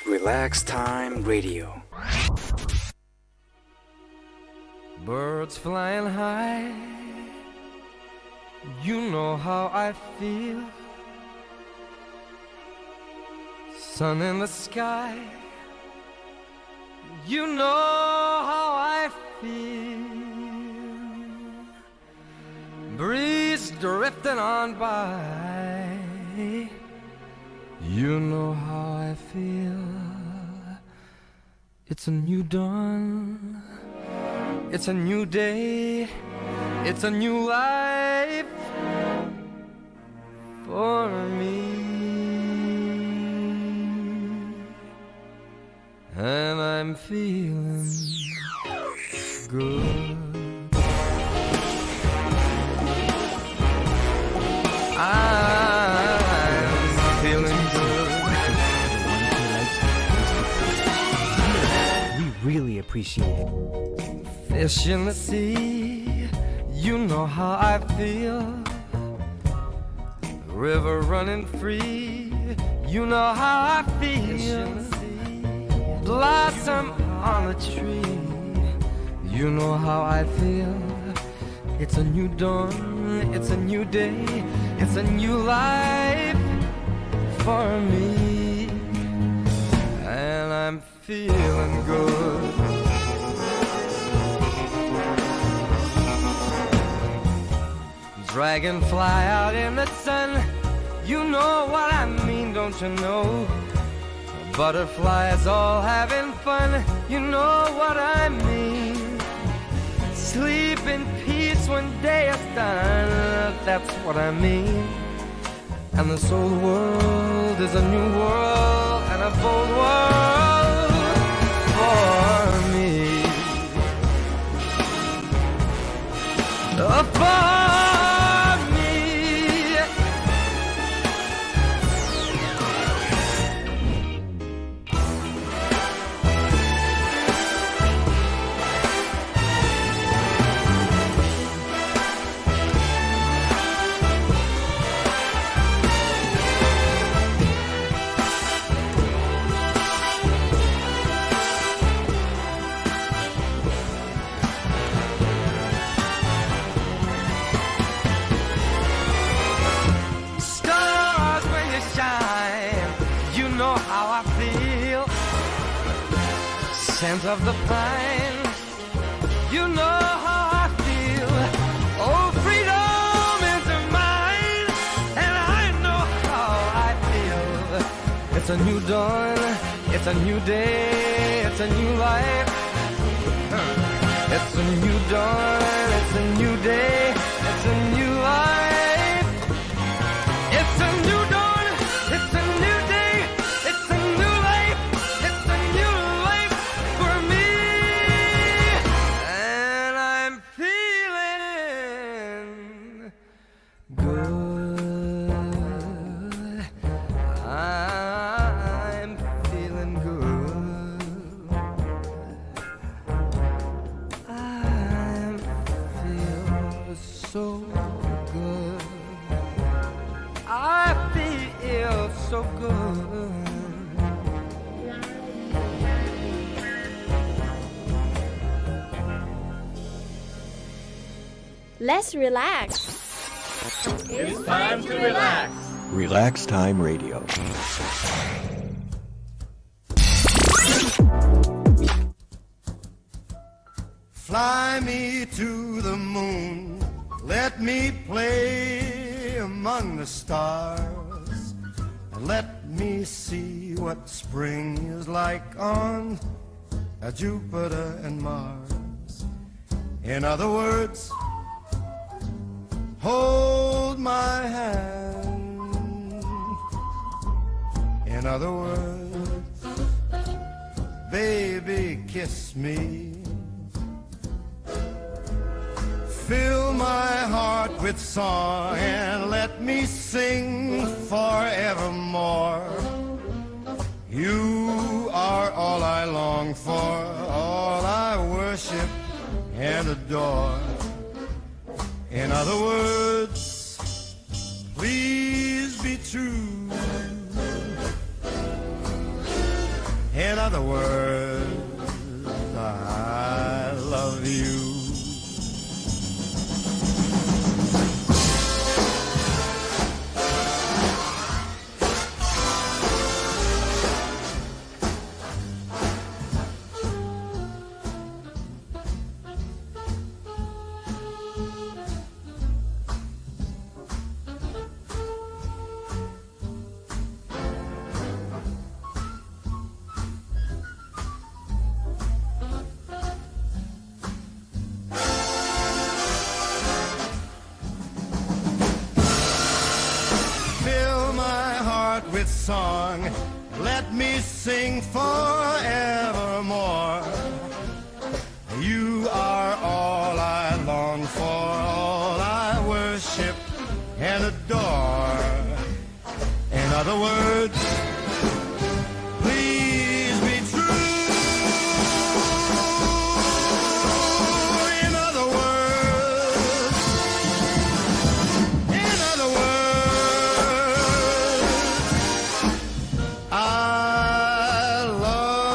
Relax Time Radio. Birds flying high, you know how I feel. Sun in the sky, you know how I feel. Breeze drifting on by, you know how I feel. It's a new dawn, it's a new day, it's a new life for me. And I'm feeling good. I'm feeling good. We really appreciate it. Fish in the sea, you know how I feel. River running free, you know how I feel. Blossom on a tree, you know how I feel. It's a new dawn, it's a new day, it's a new life for me. And I'm feeling good. Dragonfly out in the sun, you know what I mean, don't you know? Butterflies all having fun, you know what I mean. Sleep in peace when day is done, that's what I mean. And this old world is a new world and a bold world for me. For scent of the pine, you know how I feel. Oh, freedom is mine, and I know how I feel. It's a new dawn, it's a new day, it's a new life. It's a new dawn, it's a new day, it's a new life. It's a new dawn, it's a new day, it's a new life. It's a new life for me. And I'm feeling good. I'm feeling good. I feel so good. I feel so good. Let's relax. It's time to relax. Relax Time Radio. Fly me to the moon, let me play among the stars, and let me see what spring is like on Jupiter and Mars. In other words, hold my hand. In other words, baby, kiss me. Fill my heart with song and let me sing forevermore. You are all I long for, all I worship and adore. In other words, please favorite song. Let me sing forevermore. You are all I long for, all I worship and adore. In other words, please be true. In other words, I love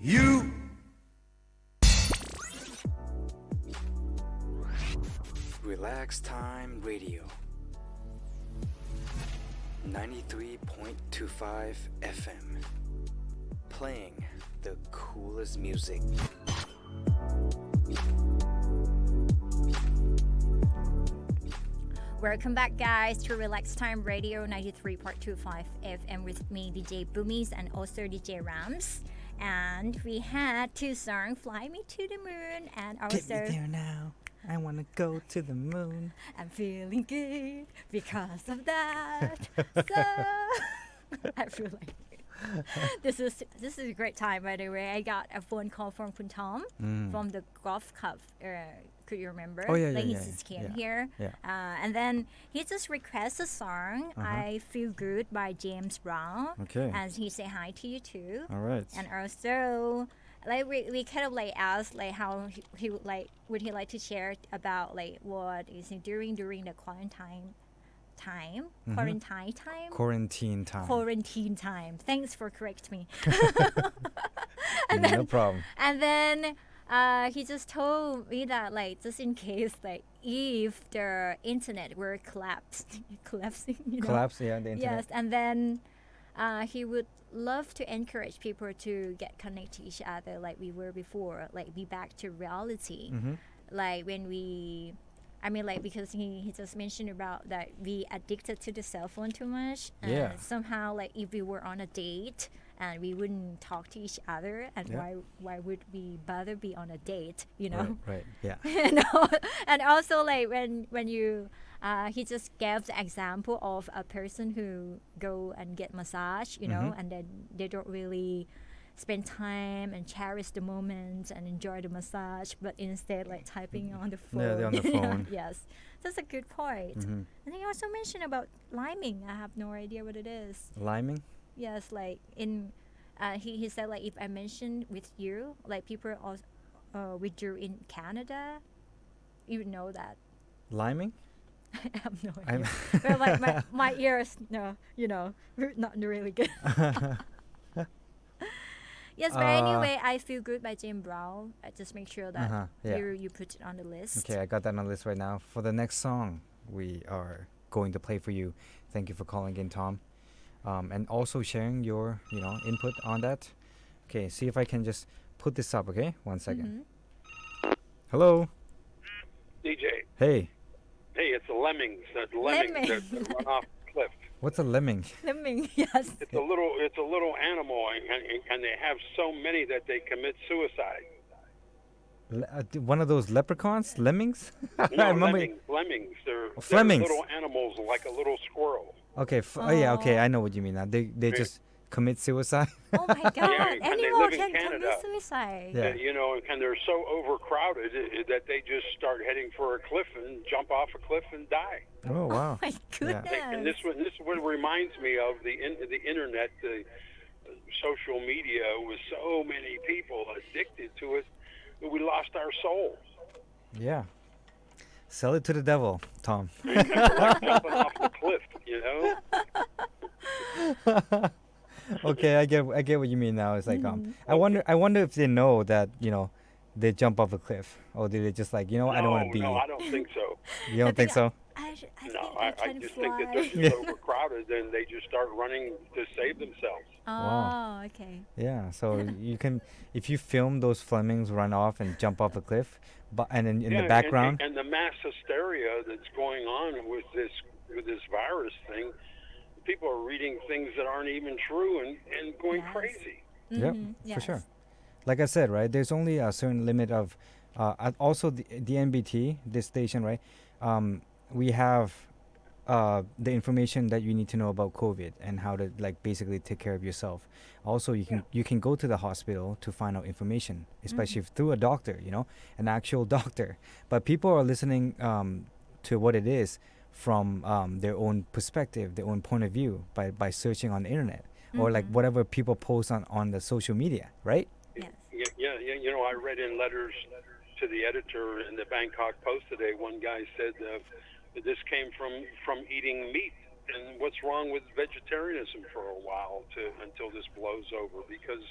you. Relax Time Radio 93.25 FM. Playing the coolest music. Welcome back, guys, to Relax Time Radio 93.25 FM with me, DJ Bhummy, and also DJ Rams. And we had two songs, Fly Me to the Moon, and also Get me there now. I want to go to the moon. I'm feeling good because of that. So I feel like this is a great time. By the way, I got a phone call from Kun Tom from the golf club. Could you remember? Oh, yeah, like he yeah, just came yeah. here, Yeah. and then he just requested a song. I Feel Good by James Brown. Okay. And he say hi to you too. All right. And also, like we kind of like asked like how he would like he like to share about like what is he doing during the quarantine time. Quarantine time. Quarantine time. Thanks for correct me. No problem. And then he just told me that like just in case like if the internet were collapsing, you know. Collapse, yeah, the internet. Yes, and then he would love to encourage people to get connected to each other like we were before, like be back to reality. Like when we, I mean, like because he just mentioned about that we addicted to the cell phone too much. And Yeah. somehow like if we were on a date and we wouldn't talk to each other, and Yeah. why would we bother be on a date, you know? Right, yeah. And also like when you he just gave the example of a person who go and get massage, you know, and then they don't really spend time and cherish the moments and enjoy the massage, but instead like typing on the phone. Yeah, they're on the phone. Yes, that's a good point. And he also mentioned about liming. I have no idea what it is. Liming? Yes, like in he said like if I mentioned with you, like people also with you in Canada, you would know that. Liming? I have no idea. Well, like my ears, no, you know, not really good. Yes, but anyway, I Feel Good by James Brown. I just make sure that Yeah. you put it on the list. Okay, I got that on the list right now. For the next song we are going to play for you. Thank you for calling in, Tom. And also sharing your, input on that. Okay, see if I can just put this up, okay? 1 second. Hello? DJ, Hey, hey, it's the lemmings. The lemmings that run off the cliff. what's a lemming? Lemming, yes. It's a little animal, and they have so many that they commit suicide. One of those leprechauns? Lemmings? No, I remember. lemmings. They're Flemings. little animals like a little squirrel. Okay, yeah, okay, I know what you mean now. They just commit suicide. Oh my God! Yeah, and they Anyone live in can Canada. commit suicide. Yeah. And they're so overcrowded that they just start heading for a cliff and jump off a cliff and die. Oh, wow. My goodness. And this is what reminds me of the internet, the social media, with so many people addicted to it, that we lost our soul. Yeah. Sell it to the devil, Tom. Like jumping off the cliff, you know. Okay, I get what you mean now. It's like I wonder if they know that, they jump off a cliff, or do they just like, I don't want to be. No, I don't think so. You don't think so? I No, think I just think that they're just overcrowded, and they just start running to save themselves. Oh, okay. Yeah. So you can, if you film those Flemings run off and jump off a cliff, and in the background. And the mass hysteria that's going on with this virus thing, people are reading things that aren't even true and going crazy. Yep, for sure. Like I said, right, there's only a certain limit of, also the NBT, this station, right, we have the information that you need to know about COVID and how to like basically take care of yourself. Also, you can go to the hospital to find out information, especially if through a doctor, an actual doctor. But people are listening to what it is from their own perspective, their own point of view by searching on the internet or like whatever people post on the social media, right? Yes. Yeah. I read in letters to the editor in the Bangkok Post today. One guy said that this came from eating meat, and what's wrong with vegetarianism for a while until this blows over, because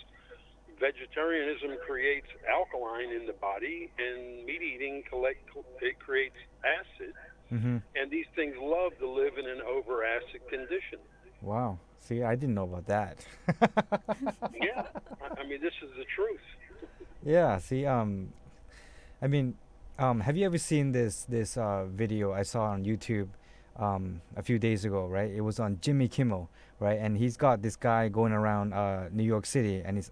vegetarianism creates alkaline in the body, and meat eating it creates acid, and these things love to live in an over acid condition. Wow. See, I didn't know about that. Yeah, I mean, this is the truth. Yeah. See, I mean, have you ever seen this video I saw on YouTube a few days ago? Right, it was on Jimmy Kimmel, right, and he's got this guy going around New York City, and he's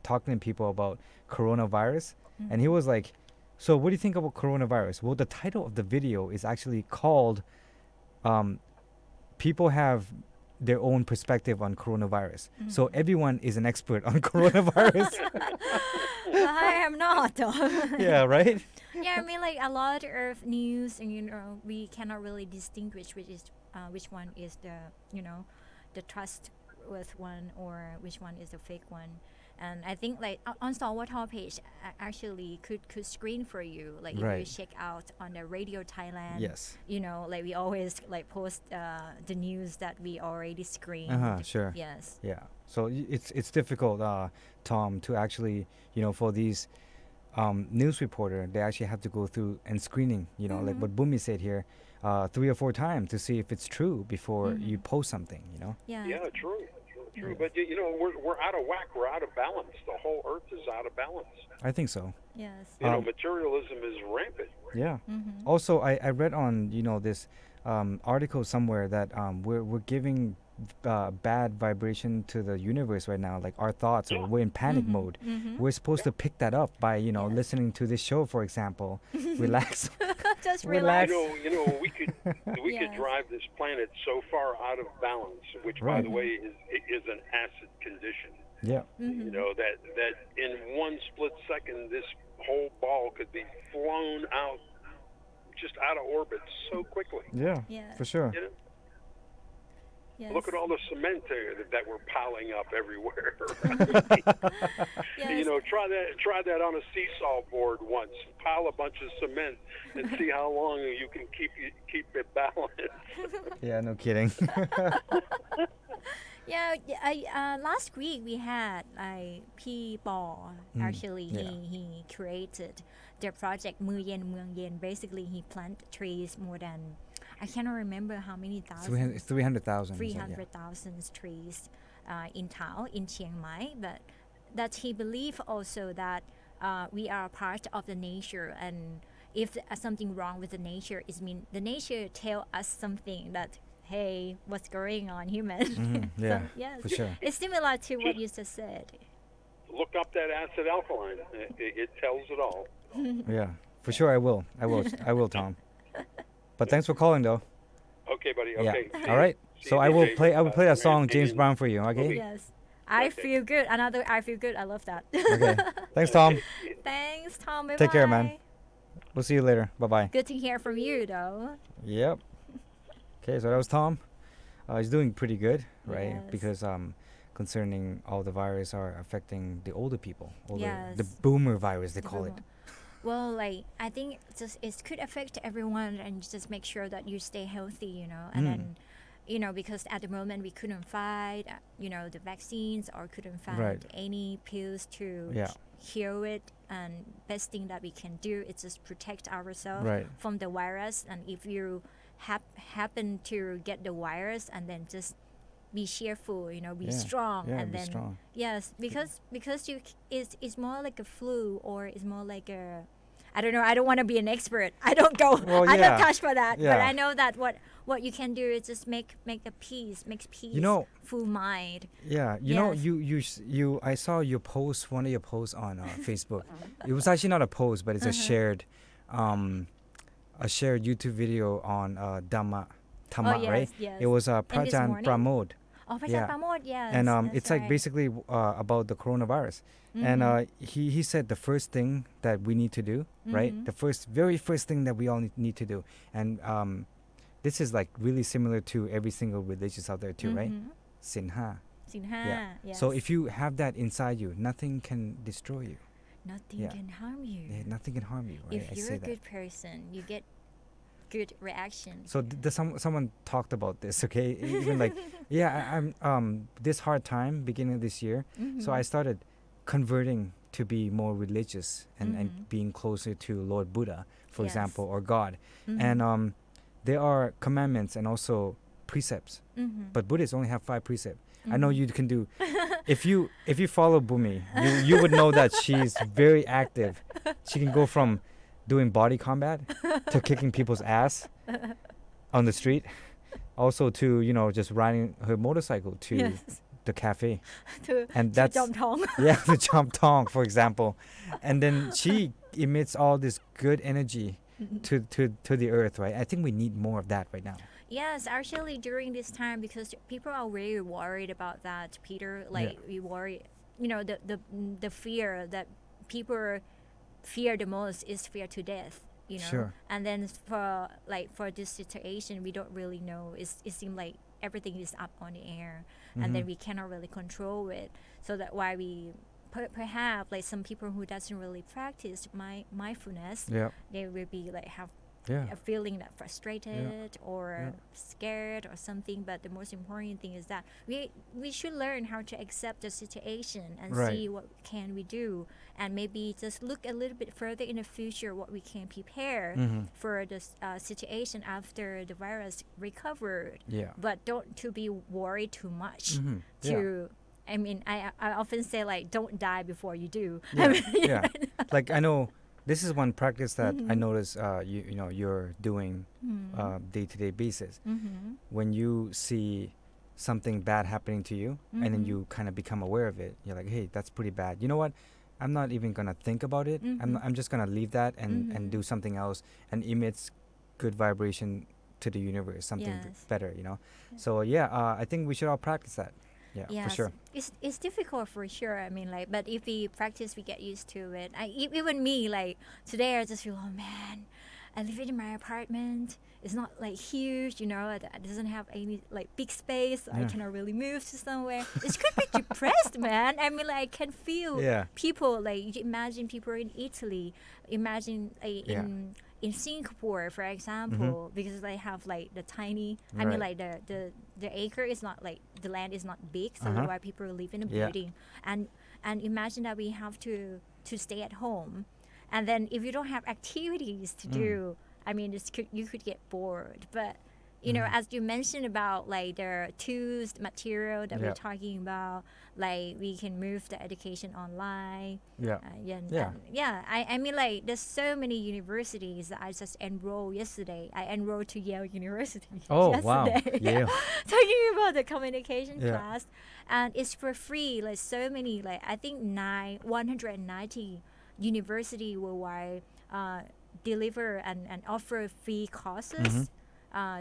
talking to people about coronavirus, and he was like, "So, what do you think about coronavirus?" Well, the title of the video is actually called "People Have Their Own Perspective on Coronavirus." So everyone is an expert on coronavirus. I am not. Yeah, right. Yeah, I mean, like a lot of news, and we cannot really distinguish which one is the trust with one, or which one is the fake one. And I think like on Star Talk page actually could screen for you, like if you Right. check out on the Radio Thailand. Yes. Like we always like post the news that we already screened. Sure. Yes. Yeah. So it's difficult, Tom, to actually, for these news reporter, they actually have to go through and screening, like what Bhummy said here, 3 or 4 times to see if it's true before you post something, Yeah. Yeah, true. But we're out of whack. We're out of balance. The whole Earth is out of balance. I think so. Yes. Materialism is rampant. Yeah. Also, I read on, this article somewhere that we're giving bad vibration to the universe right now, like our thoughts, or we're in panic mode. We're supposed to pick that up by, listening to this show, for example. Relax. Just Relax. relax. We could Yes. drive this planet so far out of balance, which by Right. the way is an acid condition. Yeah. That in one split second this whole ball could be flown out, just out of orbit so quickly. Yeah. Yeah. For sure. Yes. Look at all the cement that we're piling up everywhere. Yes. Try that on a seesaw board once. Pile a bunch of cement and see how long you can keep it balanced. Yeah. No kidding. Yeah, last week we had P. Ball. Actually, yeah. he created the project มือเย็นเมืองเย็น. Basically, he planted trees more than, I cannot remember how many thousands. 300,000. 300,000 trees in town in Chiang Mai, but that he believed also that we are part of the nature, and if something wrong with the nature, it means the nature tell us something that, hey, what's going on, human? Yeah, yes, for sure. it's similar to what you just said. Look up that acid alkaline. It tells it all. Yeah, for sure. I will, Tom. But thanks for calling, though. Okay, buddy. Yeah. Okay. All right. So I will play that song, James Brown, for you. Okay. Yes, I feel good. Another I feel good. I love that. Okay. Thanks, Tom. Thanks, Tom. Bye-bye. Take care, man. We'll see you later. Bye bye. Good to hear from you, though. Yep. Okay, so that was Tom. He's doing pretty good, right? Yes. Because concerning all the virus are affecting the older people, the Yes. boomer virus they call it. Well, like I think it could affect everyone, and just make sure that you stay healthy, and then, because at the moment we couldn't find, the vaccines, or couldn't find Right. any pills to Yeah. cure it, and best thing that we can do is just protect ourselves Right. from the virus. And if you happen to get the virus, and then just be cheerful, be Yeah. strong, Yeah, and be then strong. yes, because it's more like a flu, or it's more like a, I don't know. I don't want to be an expert. I don't go. Well, I yeah. don't touch for that. But Yeah. I know that what you can do is just make a peace, full mind. Yeah, Yes. I saw your post, one of your posts on Facebook. It was actually not a post, but it's a shared a shared YouTube video on Dhamma, yes, right? yes. It was And this Prajan morning? Pramod. Oh, Prajat Yeah. Pramod, yes. And that's it's like right. basically about the coronavirus. And he said the first thing that we need to do, right? The very first thing that we all need to do. And this is like really similar to every single religious out there too, right? Sinha. Sinha, Yeah. yes. So if you have that inside you, nothing can destroy you. Nothing Yeah. can harm you. Yeah, nothing can harm you, right? If I you're say a that. good person, you get good reaction. So someone talked about this, okay? Even like, yeah, I'm this hard time beginning of this year, so I started converting to be more religious and being closer to Lord Buddha, for Yes. example, or God. And there are commandments and also precepts, but Buddhists only have 5 precepts. I know you can do. If you follow Bhummy, you would know that she's very active. She can go from doing body combat to kicking people's ass on the street, also to just riding her motorcycle to Yes. the cafe, to, and to that's jump tong. yeah, the jump tong, for example, and then she emits all this good energy to the earth, right? I think we need more of that right now. Yes, actually during this time, because people are really worried about that, Peter. Like we worry, the fear that people fear the most is fear to death. Sure. And then for this situation, we don't really know. It seems like everything is up on the air, and then we cannot really control it. So that's why we perhaps like some people who doesn't really practice mindfulness, Yeah. they will be like have Yeah. a feeling that frustrated or scared or something. But the most important thing is that we should learn how to accept the situation and Right. see what can we do, and maybe just look a little bit further in the future what we can prepare for the situation after the virus recovered. Yeah. But don't to be worried too much. Yeah. To I mean, I often say like don't die before you do. Yeah. Yeah. Like I know this is one practice that I notice you're doing day-to-day basis. When you see something bad happening to you and then you kind of become aware of it, you're like, hey, that's pretty bad. You know what? I'm not even gonna think about it. I'm just gonna leave that and do something else and emits good vibration to the universe, something Yes. better. So yeah, I think we should all practice that. Yeah, Yes, for sure. it's difficult for sure. I mean, like, but if we practice, we get used to it. Even me, like today, I just feel, oh man, I live in my apartment. It's not like huge, it doesn't have any like big space. I Yeah. cannot really move to somewhere. It's could be depressed, man. I mean, like, I can feel Yeah. people like you imagine people in Italy, imagine Yeah. in Singapore, for example, because they have like the tiny. I mean, Right. like the acre is not like the land is not big, so Uh-huh. why people live in a Yeah. building, and imagine that we have to stay at home, and then if you don't have activities to do, I mean, you could get bored. But as you mentioned about like the tools, the material that Yeah. we're talking about, like we can move the education online. Yeah. Yeah. I mean, like there's so many universities that I just enrolled yesterday. I enrolled to Yale University. Oh, wow. yesterday. Yale. Talking about the communication Yeah. class, and it's for free. Like so many, like I think 190 university worldwide deliver and offer free courses.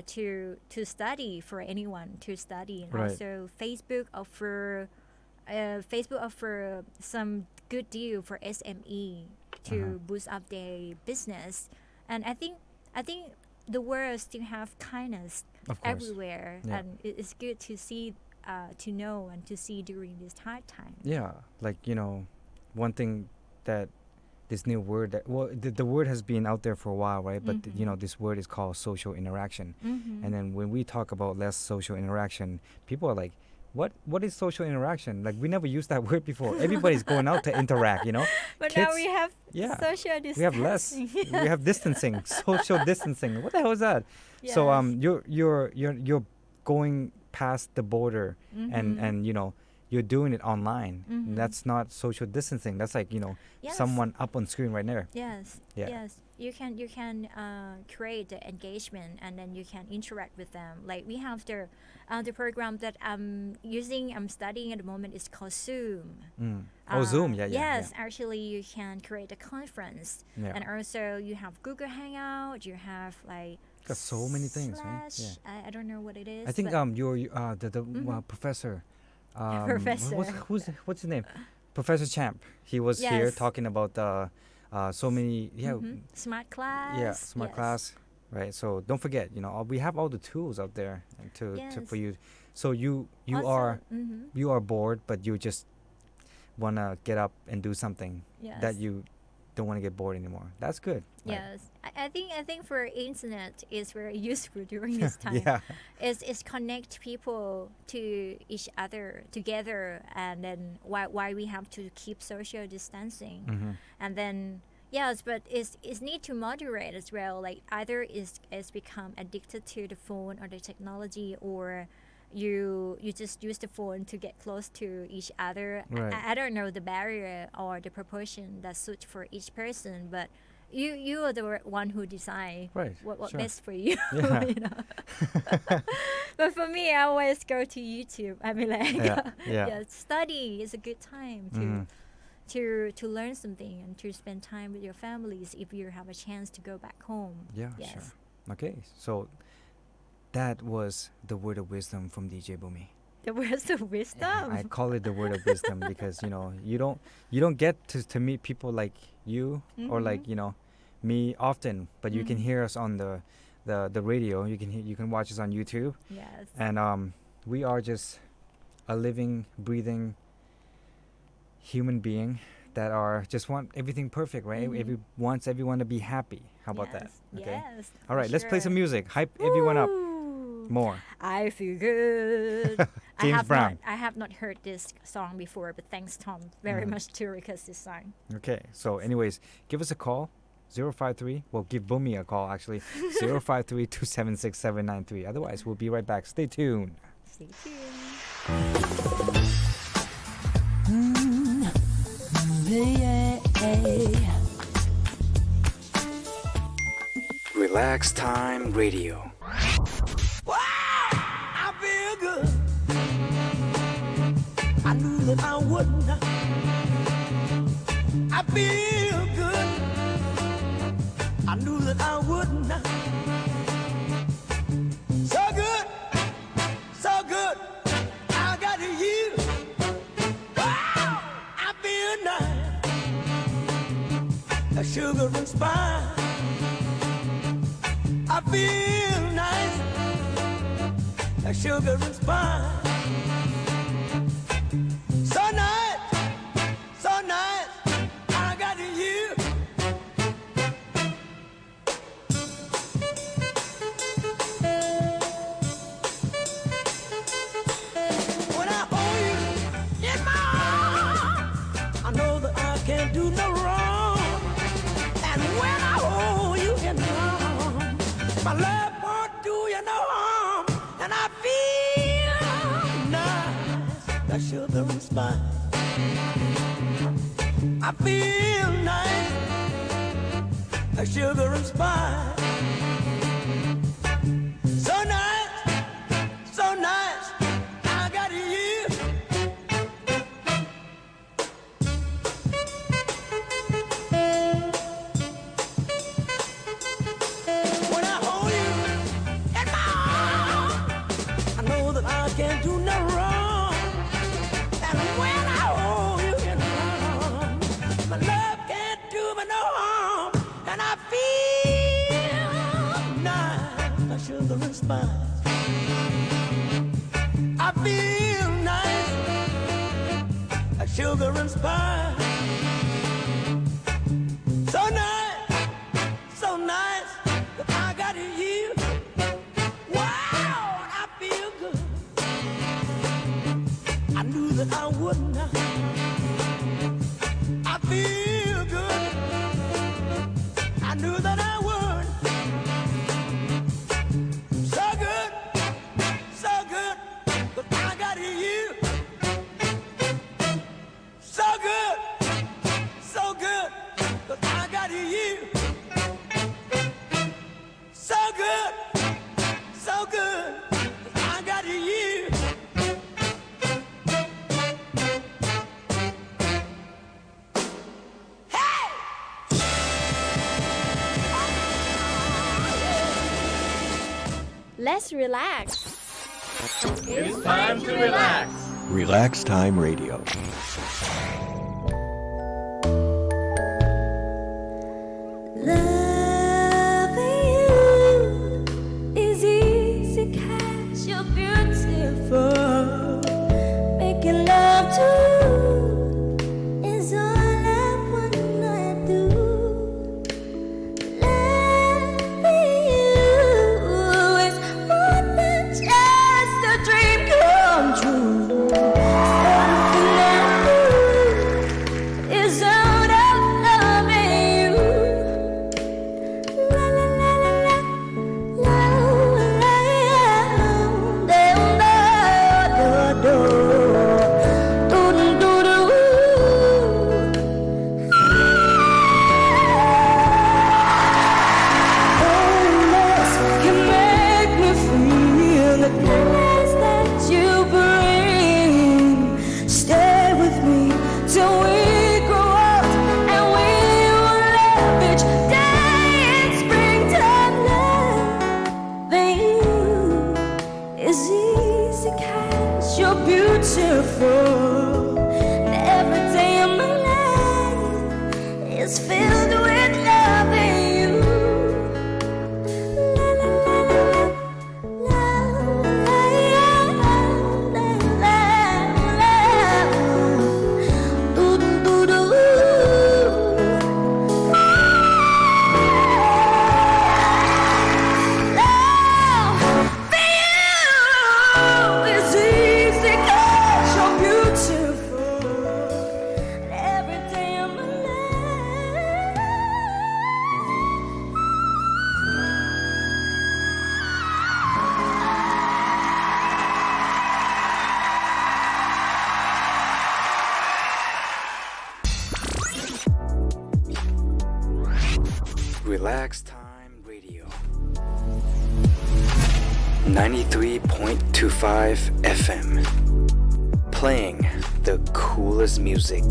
To study for anyone to study, and Right. also Facebook offer some good deal for SME to boost up their business, and I think the world still have kindness Of course. everywhere, Yeah. and it's good to see, to know and to see during this hard time. Yeah, like one thing that this new word that the word has been out there for a while, right? But this word is called social interaction. And then when we talk about less social interaction, people are like, what is social interaction? Like we never used that word before. Everybody's going out to interact, But now Kids- we have yeah. social distancing. We have less. We have distancing, social distancing. What the hell is that? So Yes. you're going past the border and you're doing it online. That's not social distancing. That's like Yes. someone up on screen right there. Yes. Yeah. Yes. create the engagement, and then you can interact with them. Like we have the program that I'm studying at the moment is called Zoom. Zoom, yeah. Yes, actually you can create a conference, Yeah. and also you have Google Hangout. You have like Got so many things, right? Slash, I don't know what it is. I think but you're the professor. Professor. What's his name? Professor Champ. He was here Yes. talking about so many smart class. yeah smart yes. class, right? So don't forget, we have all the tools out there to for Yes. you. So you Also, are you are bored, but you just wanna get up and do something that Yes. you don't want to get bored anymore. That's good. right? Yes, I think for internet is very useful during this time. Yeah. It's connect people to each other together, and then why we have to keep social distancing, and then yes, but it's need to moderate as well. Like either is become addicted to the phone or the technology, or you just use the phone to get close to each other. Right. I don't know the barrier or the proportion that suits for each person, but you are the one who decide Right, what sure. best for you. Yeah. you know. But for me, I always go to YouTube. I mean, like, Yeah. study is a good time to learn something and to spend time with your families if you have a chance to go back home. Yeah, Yes. sure. Okay, so that was the word of wisdom from DJ Bhummy. The words of wisdom. I call it the word of wisdom because you don't get to meet people like you or like me often, but you can hear us on the radio. You can watch us on YouTube, Yes. and we are just a living, breathing human being that are just want everything perfect, right? Wants everyone to be happy. How about that? Okay. Yes. All right, for let's play some sure. music. Hype everyone up Woo! more. I feel good. James Brown. I have not heard this song before, but thanks Tom very much to request this song. Okay, so anyways, give us a call, 053. Well, give Bhummy a call, actually, 053-276-793. Otherwise, we'll be right back. Stay tuned. Stay tuned. Relax Time Radio. I feel good. I knew that I wouldn't. I feel good. I knew that I wouldn't. So good, so good. I got you. Wow, I feel nice. A sugar and spice. I feel nice. A sugar and spice. So nice, so nice. I got you. When I hold you in my arms, I know that I can't do no wrong. And when I hold you in my arms, my love won't do you no harm. And I feel nice, the sugar and spice. I feel nice, the sugar and spice. So nice, so nice, I got you. When I hold you in my arms, I know that I can't do no wrong. And when I hold you in my arms, my love can't do me no harm. And I feel nice, like sugar and spice. I feel nice, like sugar and spice. So nice, so nice, that I got you. Wow, I feel good. I knew that I wouldn't. I feel good. I knew that I would. So good, that I got you. So good, that I got you. Let's relax. It's time to relax. Relax Time Radio. Loving you is easy 'cause you're beautiful. Making love to you is all I wanna do. Loving you is more than just a dream come true. Something I do is out of loving you. La la la la la la la do do do do do do. You make me feel the goodness that you bring. Stay with me till we grow up and we will love each day in springtime. Loving you is easy 'cause you're beautiful. And every day of my life is filled with loving you. La la la la la la la do do do do. Love is easy 'cause you're beautiful. And every day of my life. Relax Time Radio. 93.25 FM. Playing the coolest music.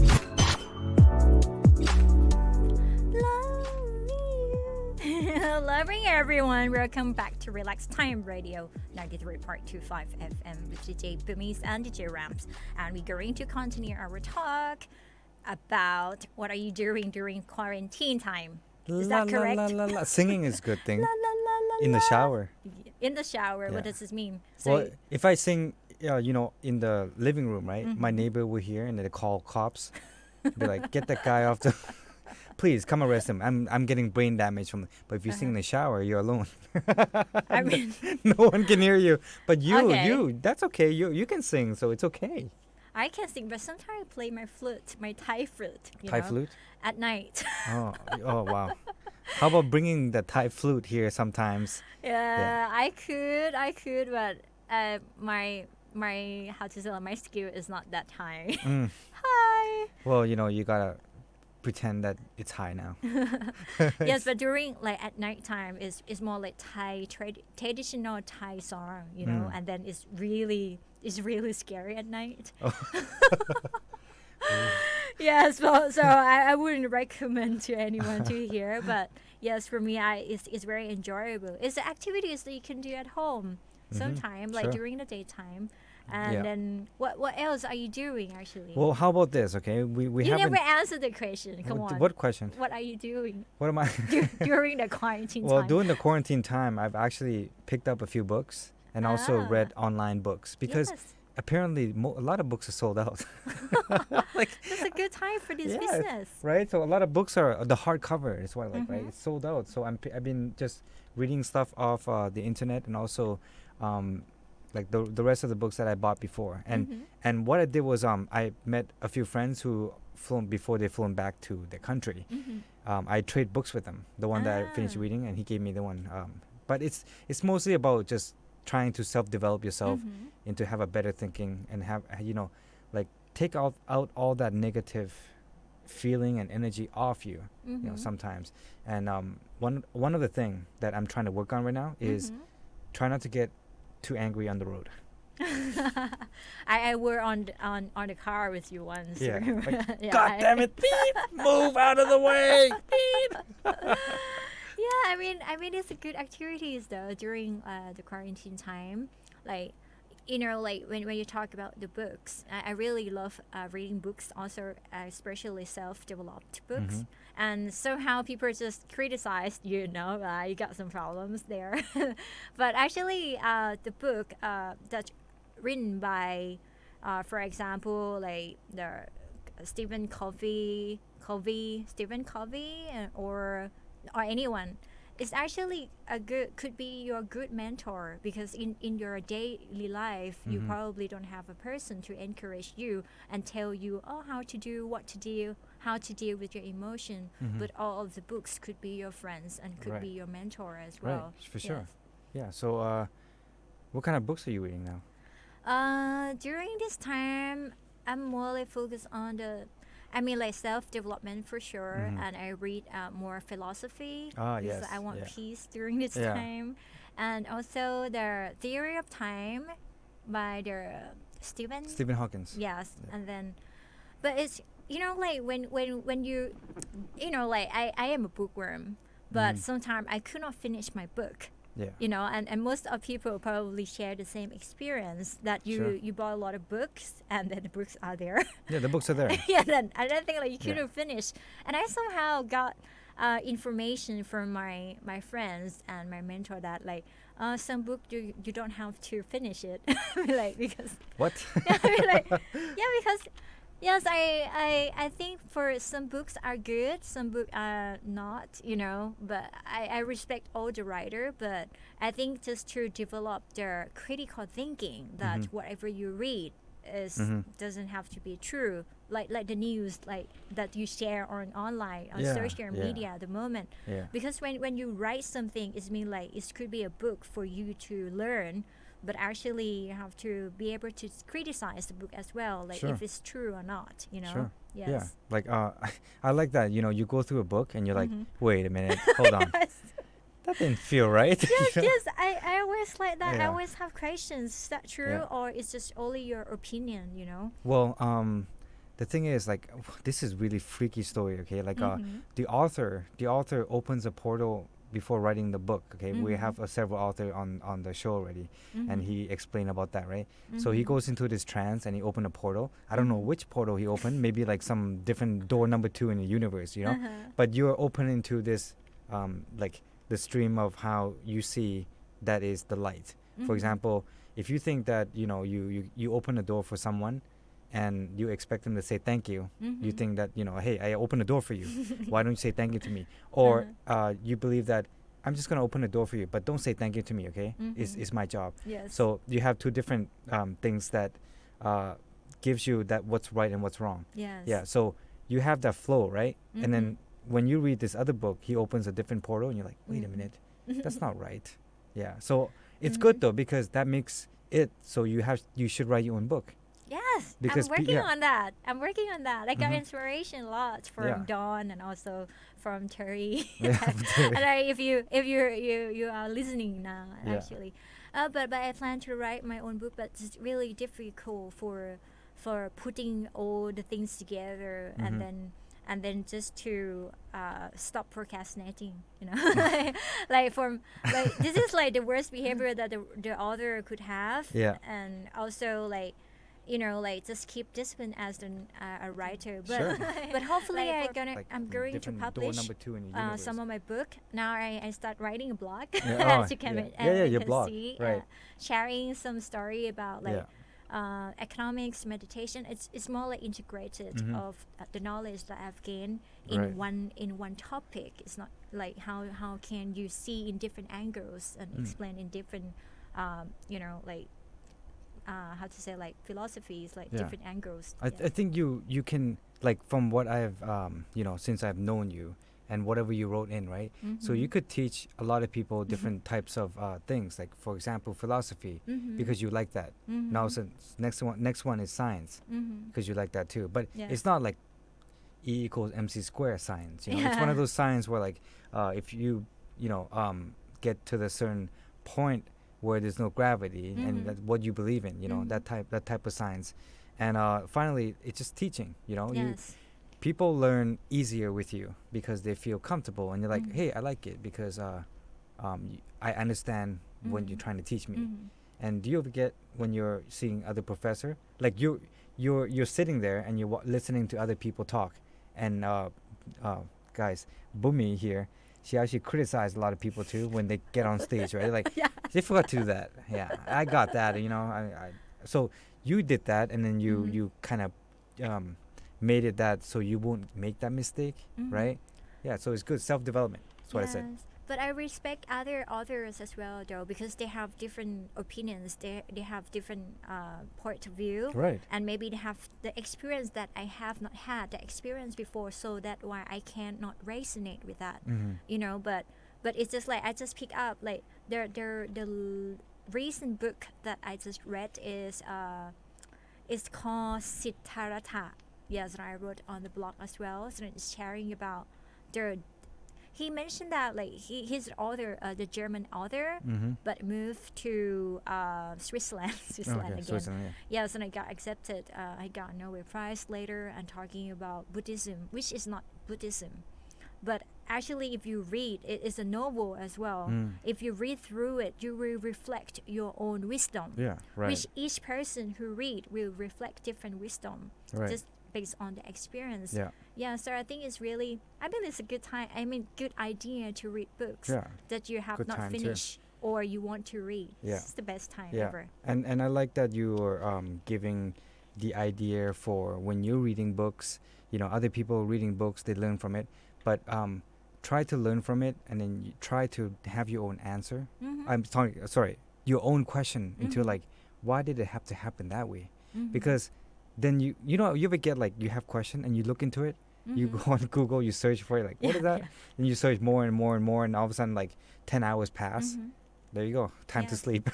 Loving everyone. Welcome back to Relax Time Radio 93.25 FM with DJ Bhummy and DJ Rams. And we're going to continue our talk about what are you doing during quarantine time. Is that correct? La, la, la. Singing is a good thing. La, la, la, la, In the la. shower. In the shower, Yeah. what does this mean? So, Well, if I sing, in the living room, right? My neighbor will hear and they call cops. Be like, get that guy off the. Please come arrest him. I'm getting brain damage from. But if you sing in the shower, you're alone. I mean, No one can hear you. But Okay. that's okay. You can sing, so it's okay. I can sing, but sometimes I play my flute, my Thai flute. Thai flute. At night. Oh wow. How about bringing the Thai flute here sometimes? Yeah, I could, but my how to say my skill is not that high. Hi. Well, you gotta pretend that it's high now. Yes, but during like at night time is more like Thai traditional Thai song, and then it's really scary at night. Yes, well, so I wouldn't recommend to anyone to hear, but yes, for me, it's very enjoyable. It's the activities that you can do at home sometime, like sure. during the daytime. And Yeah. then what else are you doing actually? Well, how about this? Okay, we you haven't. never answered the question. Come on. What question? What are you doing What am I? during the quarantine Well, time? during the quarantine time, I've actually picked up a few books and also Ah. read online books because Yes. apparently a lot of books are sold out. It's a good time for this Yeah, business. Right? So a lot of books are the hardcover is what I like, right? It's sold out. So I've been just reading stuff off the internet and also like the rest of the books that I bought before. And what I did was I met a few friends who flown before they flown back to their country. I trade books with them. The one that I finished reading, and he gave me the one. But it's mostly about just trying to self-develop yourself and to have a better thinking and have like take out all that negative feeling and energy off you. Sometimes. And one other thing that I'm trying to work on right now is try not to get too angry on the road. I were on the car with you once. Yeah. remember? Like, Yeah, God damn it, beep! Move out of the way! Beep! Yeah, I mean, it's a good activities though during the quarantine time. Like, like when you talk about the books, I really love reading books, also especially self-developed books. And somehow people just criticize, you got some problems there. But actually, the book that's written by, for example, like the Stephen Covey, or anyone, it's actually could be your good mentor, because in your daily life you probably don't have a person to encourage you and tell you, oh, how to deal with your emotion. But all of the books could be your friends and could be your mentor as well. Right, for sure. Yes. Yeah. So, what kind of books are you reading now? During this time, I'm more like focused on like self-development for sure, and I read more philosophy because Yes. I want Yeah. peace during this Yeah. time, and also the Theory of Time by the Stephen. Stephen Hawkins. Yes, Yeah. and then, but it's like when you, like I am a bookworm, but sometimes I could not finish my book. Yeah. And most of people probably share the same experience, that Sure. you bought a lot of books and then the books are there. Yeah, the books are there. Yeah, then I don't think like you Yeah. couldn't finish. And I somehow got information from my friends and my mentor that like some book you don't have to finish it. Like, because What? yeah, I mean, like, yeah, because yes, I think for some books are good, some books are not, but I respect all the writer, but I think just to develop their critical thinking, that whatever you read doesn't have to be true, like the news, like that you share online on Yeah, social yeah. media at the moment. Yeah. Because when you write something, it means like it could be a book for you to learn, but actually you have to be able to criticize the book as well, like Sure. if it's true or not, Sure. Yes. Yeah. Like, I like that. You go through a book and you're like, wait a minute, hold on. Yes. That didn't feel right. Yes, You know? yes, I always like that. I Yeah. always have questions. Is that true, Yeah. or it's just only your opinion, Well, the thing is, like, this is really freaky story. Okay, like, the author opens a portal before writing the book. Okay, we have several author on the show already, and he explained about that, right? So he goes into this trance and he opened a portal. I don't know which portal he opened. Maybe like some different door number 2 in the universe, But you're open into this, like the stream of how you see that is the light. For example, if you think that you open a door for someone and you expect them to say thank you, you think that hey, I opened a door for you, why don't you say thank you to me? Or you believe that I'm just gonna open a door for you, but don't say thank you to me, okay? It's my job. Yes. So you have two different things that gives you that what's right and what's wrong. Yes. Yeah, so you have that flow, right? And then when you read this other book, he opens a different portal and you're like, wait a minute, that's not right. Yeah, so it's good though, because that makes it so you should write your own book. Yes, Because I'm working yeah. on that. I got inspiration a lot from Yeah. Dawn and also from Terry. Yeah, from Terry. And if you are listening now, Yeah. actually, but I plan to write my own book. But it's really difficult for putting all the things together and then just to stop procrastinating. Like this is like the worst behavior that the author could have. Yeah. And also like just keep discipline as a writer, but Sure. but hopefully Like I'm going to different door publish number 2 in the universe. some of my book. Now I start writing a blog. Yeah, As you can, yeah, you your can blog, see, right. sharing some story about like Yeah. economics, meditation. It's more like integrated of the knowledge that I've gained Right. in one topic. It's not like how can you see in different angles and explain in different like how to say, like philosophies, like Yeah. different angles. I think you can, like, from what I've since I've known you and whatever you wrote in, right? So you could teach a lot of people different types of things, like for example philosophy, because you like that. Now since next one is science, because you like that too. But Yes. it's not like E equals MC square science. It's one of those science where like if you get to the certain point where there's no gravity and that what you believe in, that type of science. And finally, it's just teaching. Yes. people learn easier with you because they feel comfortable, and you're like, Mhm. hey, I like it because I understand when you're Mhm. trying to teach me. Mhm. And do you ever get when you're seeing other professor, like you're sitting there and you're listening to other people talk, and guys, Bhummy here, she actually criticized a lot of people too when they get on stage, right? Like Yeah. they forgot to do that. Yeah, I got that. You know, so you did that, and then Mhm. you kind of made it that so you won't make that mistake, Mhm. right? Yeah, so it's good self development. That's what I said. Yes, but I respect other authors as well, though, because they have different opinions. They have different point of view, Right. and maybe they have the experience that I have not had the experience before, so that why I cannot resonate with that. Mm-hmm. You know, but it's just like I just pick up like the recent book that I just read is it's called Siddhartha. Yes, and I wrote on the blog as well. So it's sharing about the. He mentioned that like he's the author, the German author, Mm-hmm. but moved to Switzerland, Switzerland Okay, again. Switzerland, Yes, and I got accepted. I got a Nobel Prize later, and talking about Buddhism, which is not Buddhism, but actually, if you read, it is a novel as well. Mm. If you read through it, you will reflect your own wisdom. Yeah, right. Which each person who read will reflect different wisdom, Right. just based on the experience. Yeah. Yeah, so I think it's really, I mean, it's a good time. I mean, good idea to read books Yeah. that you have Good not time too. finished or you want to read. Yeah. It's the best time Yeah, ever. and I like that you are giving the idea for when you're reading books. You know, other people reading books, they learn from it, but try to learn from it, and then you try to have your own answer. Mm-hmm. I'm sorry, your own question into Mhm. like, why did it have to happen that way? Mhm. Because then you know you ever get like you have question and you look into it, you Mhm. go on Google, you search for it, like what is that, Yeah. and you search more and more and more, and all of a sudden like 10 hours pass. Mhm. There you go, time to Yeah. sleep.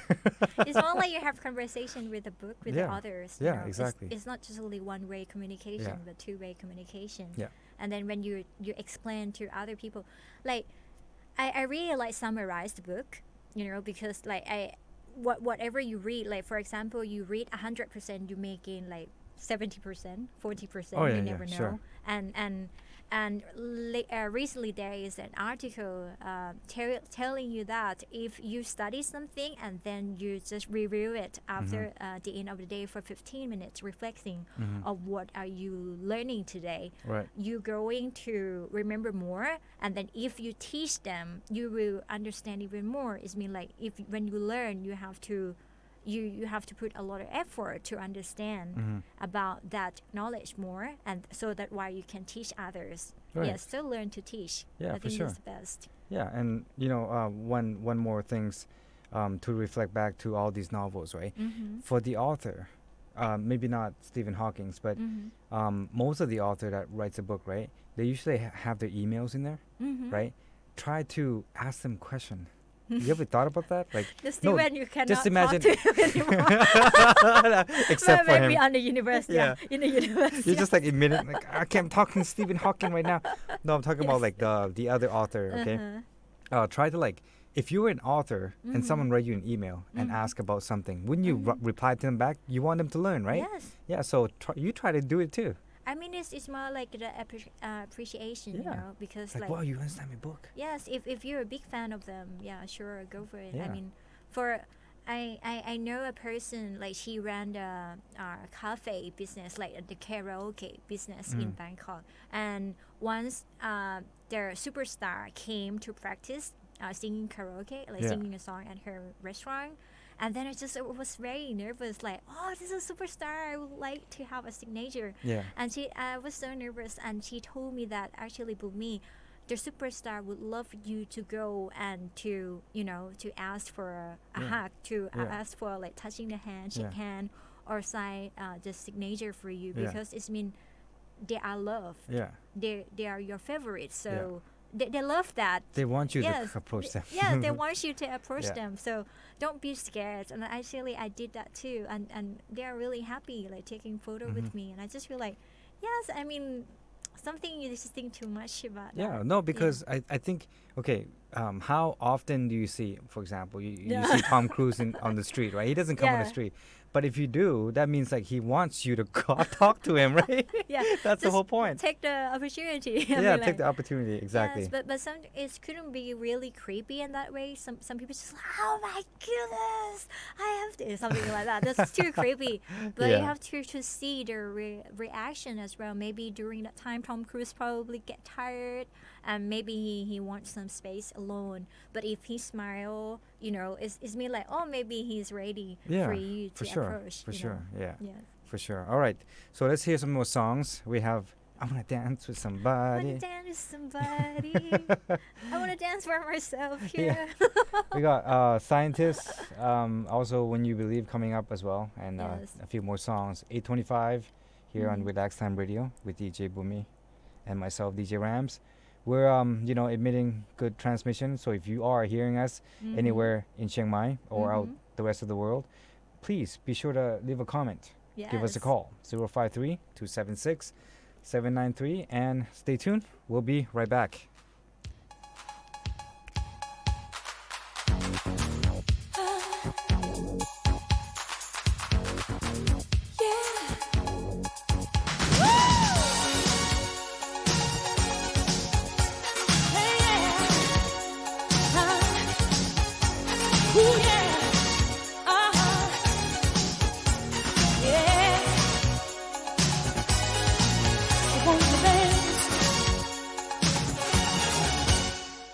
It's more like you have conversation with the book with the Yeah. others. Yeah, you know. exactly. It's not just only one-way communication, Yeah. but two-way communication. Yeah. And then when you explain to other people, like I really like summarize the book, you know, because like whatever you read, like for example, you read 100%, you may gain like 70%, 40%. Oh, yeah, you yeah, never know. sure. And recently there is an article telling you that if you study something and then you just review it after the end of the day for 15 minutes, reflecting Mhm. of what are you learning today, Right. you're going to remember more, and then if you teach them, you will understand even more. It's mean like if when you learn, you have to put a lot of effort to understand Mhm. about that knowledge more, and so that why you can teach others. Right. Yes, so learn to teach. Yeah, I for think sure. that's the best. Yeah, and you know, one more things to reflect back to all these novels, right? Mm-hmm. For the author, maybe not Stephen Hawking's, but Mm-hmm. most of the author that writes a book, right? They usually have their emails in there, Mm-hmm. right? Try to ask them question. You ever thought about that? Like, Just no, when you cannot just imagine. talk to him anymore. Except for Maybe him. on the university. Yeah. In the university. You're just like admitting, like, I can't talk to Stephen Hawking right now. No, I'm talking about like the other author, okay? Uh-huh. Try to like, if you were an author and Mhm. someone write you an email and Mhm. ask about something, wouldn't you Mhm. reply to them back? You want them to learn, right? Yes. Yeah, so you try to do it too. I mean, it's more like the appreciation, you Yeah. know, because Like, like wow, you understand my book. yes, if you're a big fan of them, yeah, sure, go for it. I Yeah. mean, for I know a person like she ran the cafe business, like the karaoke business in Mm. Bangkok, and once their superstar came to practice singing karaoke, like Yeah. singing a song at her restaurant. And then I was very nervous, like, oh, this is a superstar. I would like to have a signature. Yeah. And I was so nervous, and she told me that actually, Bhummy, the superstar would love you to go and to, you know, to ask for a Yeah. hug, to Yeah. ask for like touching the hand, shake Yeah. hand, or sign the signature for you, Yeah. because it's mean they are loved. Yeah. They are your favorites, so they love that. They want you Yes, to approach them. Yeah, they want you to approach Yeah. them. So don't be scared. And actually, I did that too. And they are really happy, like taking photo Mhm. with me. And I just feel like, yes, I mean, something you just think too much about. Yeah, that. no, because I think, okay, how often do you see, for example, you see Tom Cruise on the street, right? He doesn't come on the Yeah. street. But if you do, that means like he wants you to talk to him, right? Yeah, That's the just whole point. Take the opportunity. I Yeah, mean, take the opportunity. Exactly. Yes, but some it couldn't be really creepy in that way. Some people just like, oh my goodness, I have to something like that. That's too creepy. But Yeah. you have to see their reaction as well. Maybe during that time, Tom Cruise probably get tired, and maybe he wants some space alone. But if he smile, it's me like, oh, maybe he's ready Yeah, for you for to sure. approach. For you sure. know. Yeah. Yeah. For sure. All right. So let's hear some more songs. We have I Wanna Dance with I Somebody. wanna dance with somebody. I wanna dance for myself Yeah. here. We got Scientists, also When You Believe coming up as well, and Yes. a few more songs. 8:25 here on Mhm. Relax Time Radio with DJ Bhummy and myself, DJ Rams. We're emitting good transmission. So if you are hearing us Mhm. anywhere in Chiang Mai or out Mhm. the rest of the world, please be sure to leave a comment. Give us a Yes. call 053-276-793 and stay tuned. We'll be right back.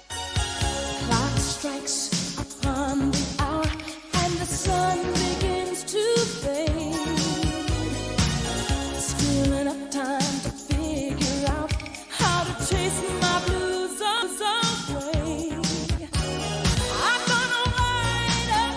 Clock strikes upon the hour and the sun begins to fade. Still enough time to figure out how to chase my blues away. I'm gonna light up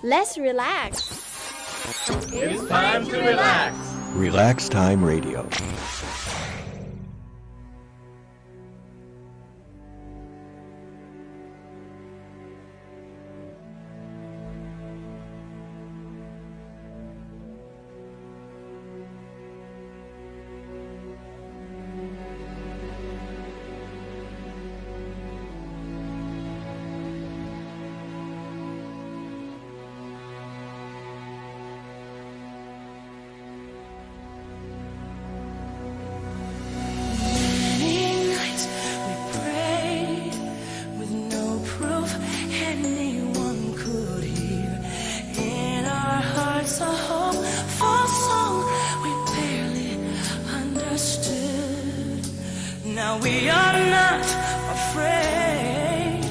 Let's relax. It's time to relax. Relax Time Radio. Many nights we prayed with no proof anyone could hear. In our hearts, a hopeful song we barely understood. Now we are not afraid,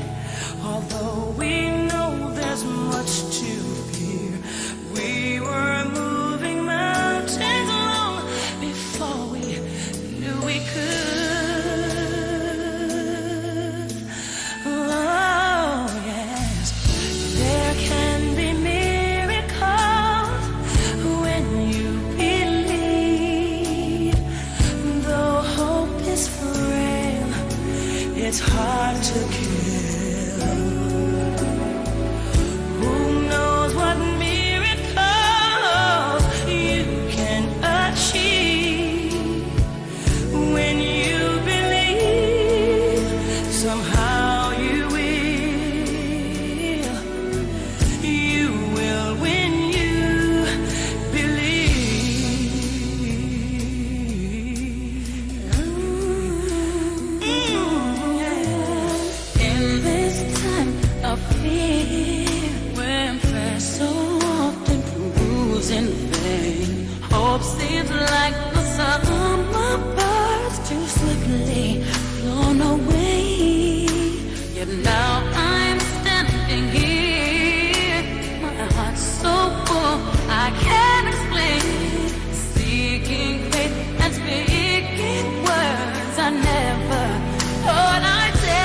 although we know there's much to fear. We were moving mountains long before we knew we could. Oh, yes, there can be miracles when you believe. Though hope is frail, it's hard to kill. Who knows what miracles you can achieve when you believe? Somehow you will when you believe. In this time of fear, when prayer so often proves in vain, hope seems like the summer birds too swiftly blown away. Yet now I'm standing here, my heart's so full I can't explain, seeking faith and speaking words I never thought I'd say.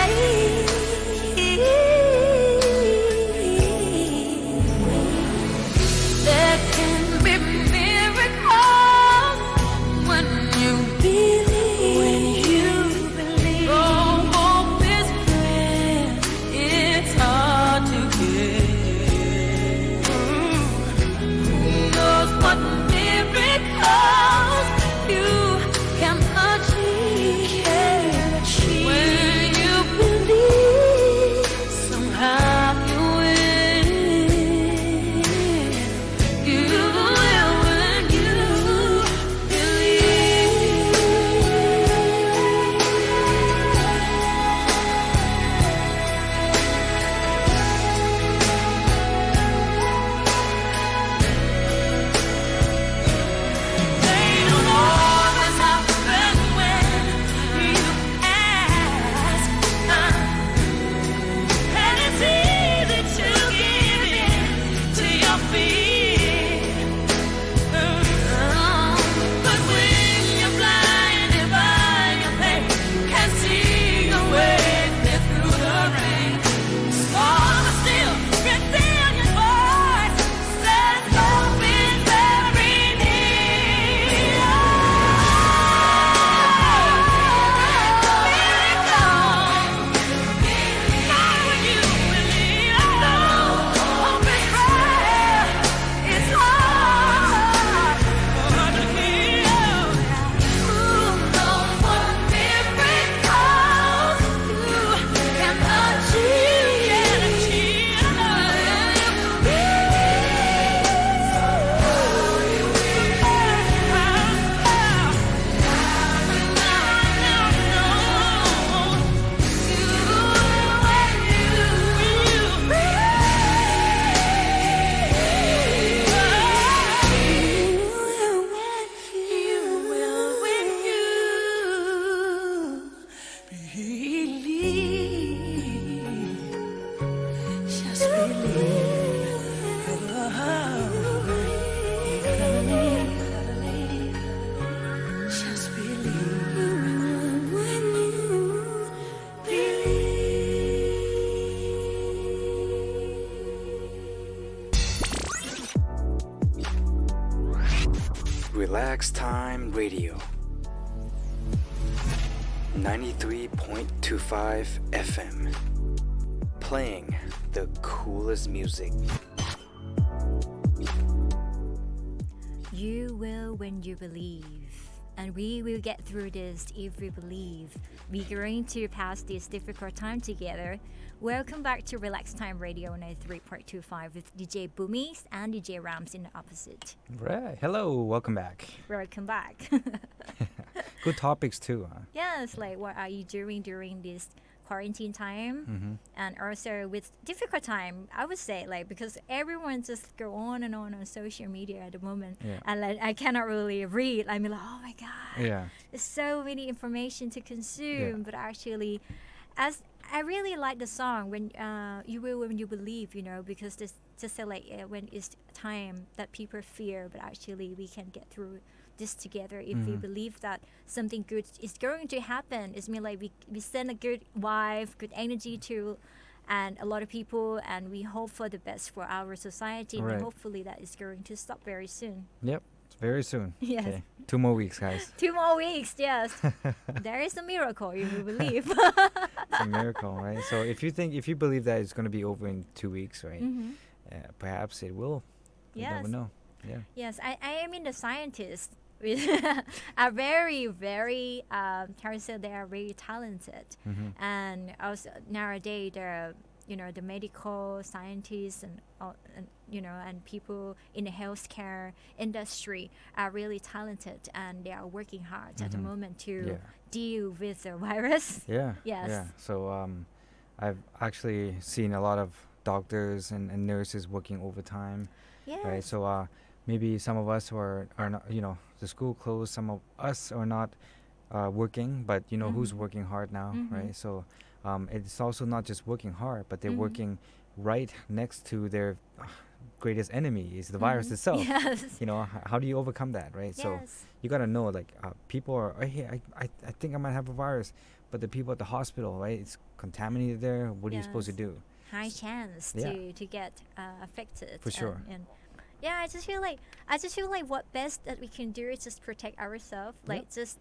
There can be miracles when you believe. When you believe. Oh, hope is frail. It's hard to get. Who knows what miracles you can achieve? Relax Time Radio. 93.25 FM. Playing the coolest music. You will when you believe. And we will get through this if we believe. We're going to pass this difficult time together. Welcome back to Relax Time Radio 93.25 with DJ Bhummy and DJ Rams in the opposite. Right. Hello. Welcome back. Welcome back. Good topics too. Huh? Yes, like what are you doing during this quarantine time? And also with difficult time, I would say, like, because everyone just go on and on social media at the moment. Yeah. And like I cannot really read. I'm like, oh my God. Yeah. There's so many information to consume, Yeah. but actually, as I really like the song when you will when you believe, because this just say like when it's time that people fear, but actually we can get through this together if we believe that something good is going to happen. It's mean like we send a good vibe, good energy to, and a lot of people, and we hope for the best for our society, Right. and hopefully that is going to stop very soon. Yep. It's very soon. Yes. Okay. 2 more weeks, guys. 2 more weeks, yes. There is a miracle, you will believe. It's a miracle, right? So if you believe that it's going to be over in 2 weeks, right? Perhaps it will. You Yes. never know. Yeah. Yes, I mean the scientists are very, very, how to say, they are very talented. And also nowadays, the medical scientists and and people in the healthcare industry are really talented, and they are working hard at the moment to Yeah. deal with the virus. Yeah. Yes. Yeah. So I've actually seen a lot of doctors and nurses working overtime. Yes. Right. So maybe some of us are not, the school closed. Some of us are not working, but who's working hard now, right? So it's also not just working hard, but they're working right next to their greatest enemy is the virus itself. Yes. How do you overcome that, right? So Yes. you gotta know, like, people are, oh, hey, I think I might have a virus, but the people at the hospital, right? It's contaminated there. What are you supposed to Yes. do? High chance Yeah. to get affected. For sure. And yeah, I just feel like what best that we can do is just protect ourselves. Like just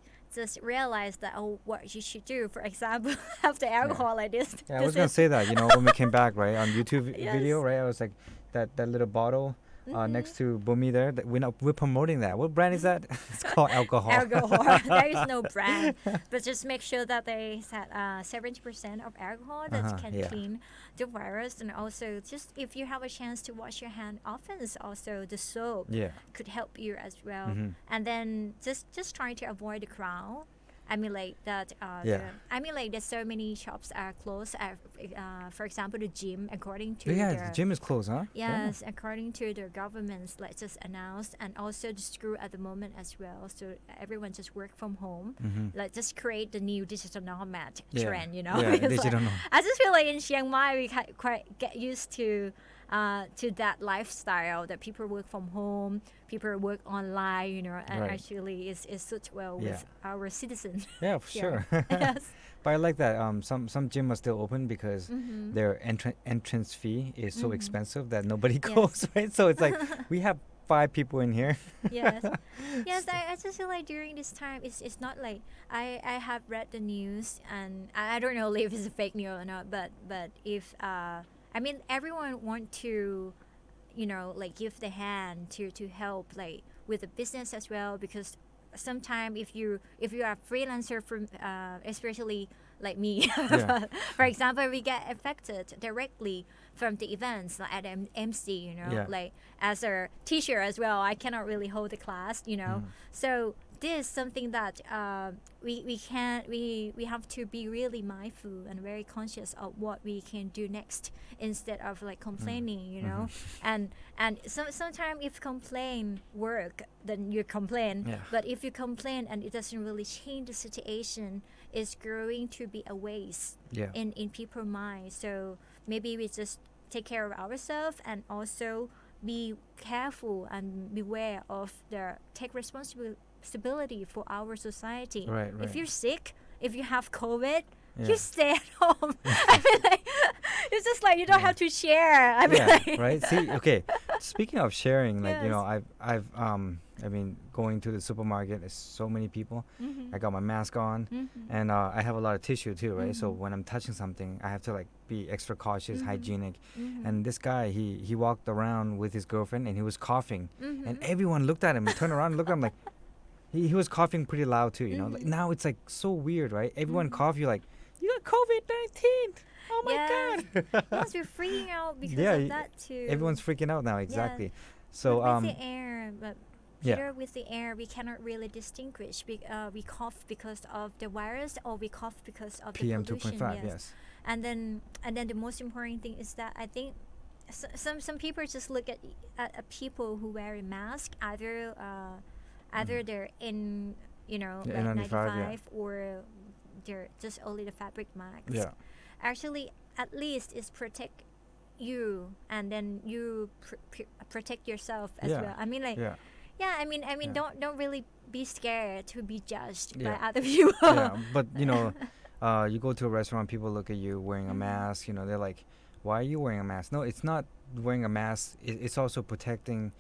realize that what you should do. For example, have the alcohol like this. Yeah, I was gonna say that. When we came back, right, on YouTube Yes. video, right, I was like, that little bottle next to Bhummy there. That we're promoting that. What brand is that? It's called alcohol. Alcohol. There is no brand, but just make sure that they set 70% of alcohol that can yeah. clean the virus, and also just if you have a chance to wash your hand often, is also the soap Yeah. could help you as well. And then just trying to avoid the crowd. I mean, like that. Yeah. There's so many shops are closed. For example, the gym, according to Yeah, their the gym is closed, huh? yes, according to the governments, like just announced, and also the school at the moment as well. So everyone just work from home, like just create the new digital nomad Yeah. trend. Yeah, Because, digital nomad. I just feel like in Chiang Mai we quite get used to that lifestyle that people work from home, people work online, and Right. actually it suits well with our citizens. Yeah, for here. sure. Yes. But I like that. Some gyms are still open because their entrance fee is so expensive that nobody goes, right? So it's like we have 5 people in here. Yes. Yes, I just feel like during this time it's not like I have read the news, and I don't know if it's a fake news or not, but if everyone want to like give the hand to help like with the business as well, because sometimes if you are a freelancer from especially like me, Yeah. for example, we get affected directly from the events like at MC, Yeah. like as a teacher as well, I cannot really hold the class, so this is something that we have to be really mindful and very conscious of what we can do next, instead of like complaining, and sometimes if complain work, then you complain. Yeah. But if you complain and it doesn't really change the situation, it's going to be a waste Yeah. in people's minds. So maybe we just take care of ourselves, and also be careful and beware of take responsibility for our society. Right, If right. you're sick, if you have COVID, Yeah. you stay at home. I mean, like, it's just like you don't have to share. I mean, Yeah, like, right. See, okay. Speaking of sharing, like Yes. I mean, going to the supermarket, there's so many people. Mhm. I got my mask on, Mhm. and I have a lot of tissue too, right? So Mhm. when I'm touching something, I have to like be extra cautious, Mhm. hygienic. Mhm. And this guy, he walked around with his girlfriend, and he was coughing, and Mhm. everyone looked at him, turned around, and looked at him like. He was coughing pretty loud too, you know. Like Mhm. now it's like so weird, right? Everyone Mhm. cough, you're like, you got COVID-19. Oh my Yes. god. Yes, we're freaking out because Yeah, of that too. Everyone's freaking out now, exactly. So But with the air, but yeah. here with the air, we cannot really distinguish. We cough because of the virus, or we cough because of PM the pollution. 2.5, yes. And then the most important thing is that I think some people just look at people who wear a mask, either they're in, The like N95, yeah. 95, or they're just only the fabric masks. Yeah. Actually, at least it's protect you, and then you protect yourself as Yeah. well. I mean, like, Yeah. yeah, I mean, Yeah. don't really be scared to be judged Yeah. by other people. Yeah, but you go to a restaurant, people look at you wearing a Mhm. mask, they're like, why are you wearing a mask? No, it's not wearing a mask. It's also protecting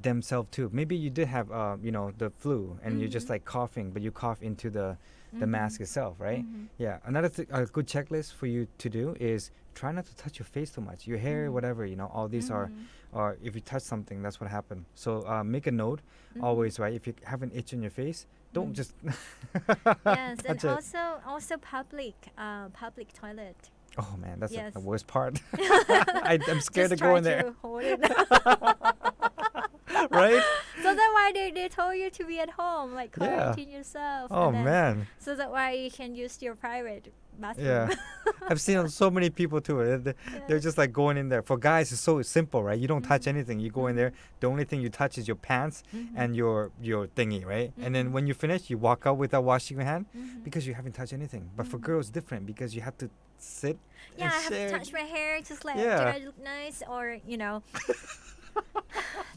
themselves too. Maybe you did have the flu, and you're just Mhm. like coughing, but you cough into the mask Mhm. itself, right? Mhm. Yeah. Another a good checklist for you to do is try not to touch your face too much, your hair, Mhm. whatever. All these Mhm. are if you touch something, that's what happened. So make a note Mhm. always, right? If you have an itch on your face, don't Mhm. just Yes, and touch it. also public toilet. Oh man, that's Yes. the worst part. I'm scared to Just go try in there, to hold it. right? So that's why they told you to be at home, like Yeah. quarantine yourself. Oh and then- man. So that why you can use your private bathroom. Yeah. I've seen so many people too. They're just like going in there. For guys, it's so simple, right? You don't touch Mhm. anything. You go in there. The only thing you touch is your pants Mhm. and your thingy, right? And then Mhm. when you finish, you walk out without washing your hand Mhm. because you haven't touched anything. But for Mhm. girls, different because you have to sit. Yeah, and I have to share. touch my hair, just like, Yeah. do I look nice, or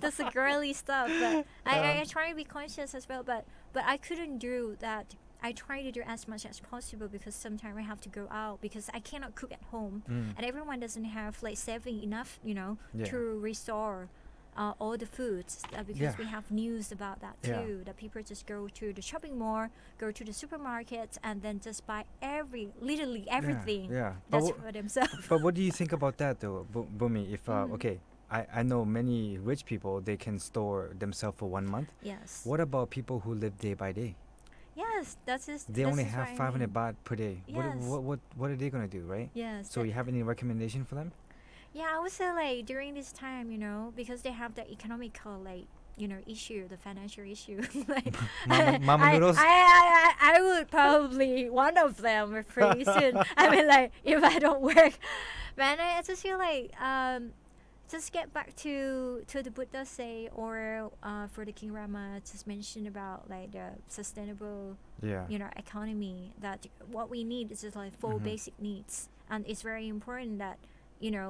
that's the girly stuff. But I try to be conscious as well, but I couldn't do that. I try to do as much as possible because sometimes I have to go out because I cannot cook at home, Mm. and everyone doesn't have like saving enough, Yeah. to restore all the foods, because Yeah. we have news about that Yeah. too. That people just go to the shopping mall, go to the supermarkets, and then just buy literally everything. Yeah. That's for themselves. But what do you think about that though, Bumi? If Mhm. okay, I know many rich people, they can store themselves for 1 month. Yes. What about people who live day by day? Yes, that's just. They that's only just have what I 500 mean. baht per day. Yes. What are they gonna do, right? Yes. So you have any recommendation for them? Yeah, I would say like during this time, because they have the economical issue, the financial issue. Like Mama noodles? I would probably one of them pretty soon. I mean, like if I don't work, man, I just feel like just get back to the Buddha say, or for the King Rama just mentioned about like the sustainable Yeah. economy, that what we need is just like 4 Mhm. basic needs, and it's very important that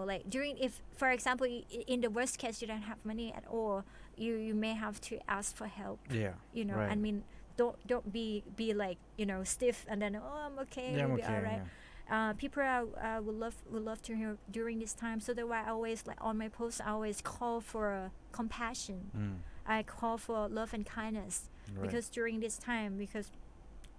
like during, if for example in the worst case you don't have money at all, you may have to ask for help. Yeah. Right. I mean, don't be like stiff and then, oh, I'm okay, Yeah, I'm we'll be okay. all right. Yeah. People would love to hear during this time, so that's why I always, like on my posts, I always call for compassion. Mm. I call for love and kindness, Right. because during this time, because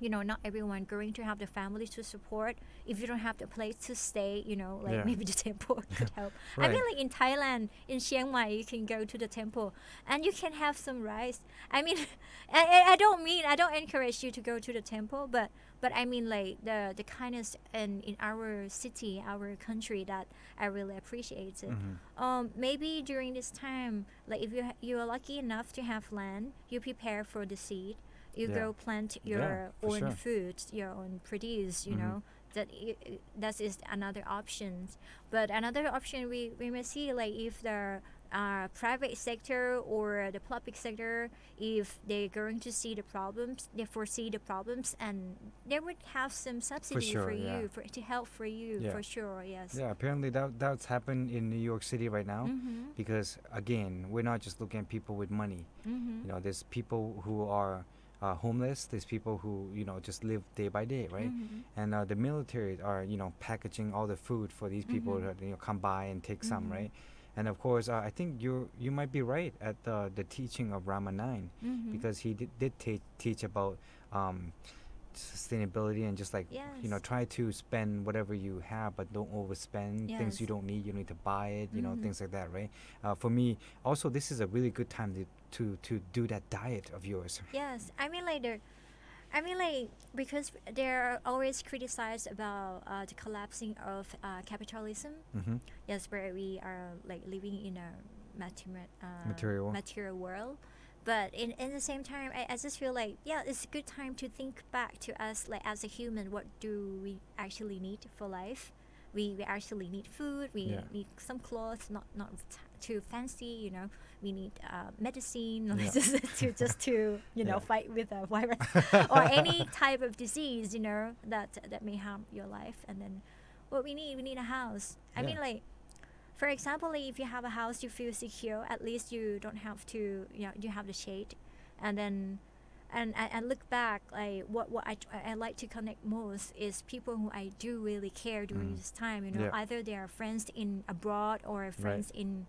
not everyone going to have the family to support. If you don't have the place to stay, like Yeah. maybe the temple could help. I mean, Right. like in Thailand, in Chiang Mai, you can go to the temple and you can have some rice. I mean, I don't encourage you to go to the temple, but I mean, like the kindness in our city, our country, that I really appreciate it. Mhm. Maybe during this time, like if you are lucky enough to have land, you prepare for the seed. You Yeah. go plant Yeah, your for own sure. foods, your own produce. Mhm. That is another option. But another option we may see, like if the private sector or the public sector, if they're going to see the problems, they foresee the problems, and they would have some subsidy sure, for yeah. you, to help for you, Yeah. for sure. Yes. Yeah. Apparently that's happened in New York City right now. Mhm. Because again, we're not just looking at people with money. Mhm. There's people who are homeless. There's people who just live day by day, right? And the military are packaging all the food for these people to come by and take some, right? And of course, I think you might be right at the teaching of Rama 9, because he did teach about sustainability and just like Yes. try to spend whatever you have, but don't overspend things you Yes. don't need. You need to buy it, things like that, right? For me, also, this is a really good time to do that diet of yours. Yes, I mean like because they're always criticized about the collapsing of capitalism. Mm-hmm. Yes, where we are like living in a Material. material world. But in the same time, I just feel like it's a good time to think back to us like as a human. What do we actually need for life? We actually need food. We Yeah. need some clothes, not too fancy. We need medicine Yeah. just to Yeah. fight with a virus or any type of disease that may harm your life. And then what we need a house. I Yeah. mean like. For example, like, if you have a house, you feel secure. At least you don't have to, you have the shade, and then, and I look back like what I like to connect most is people who I do really care during this time. Yeah. Either they are friends in abroad or friends in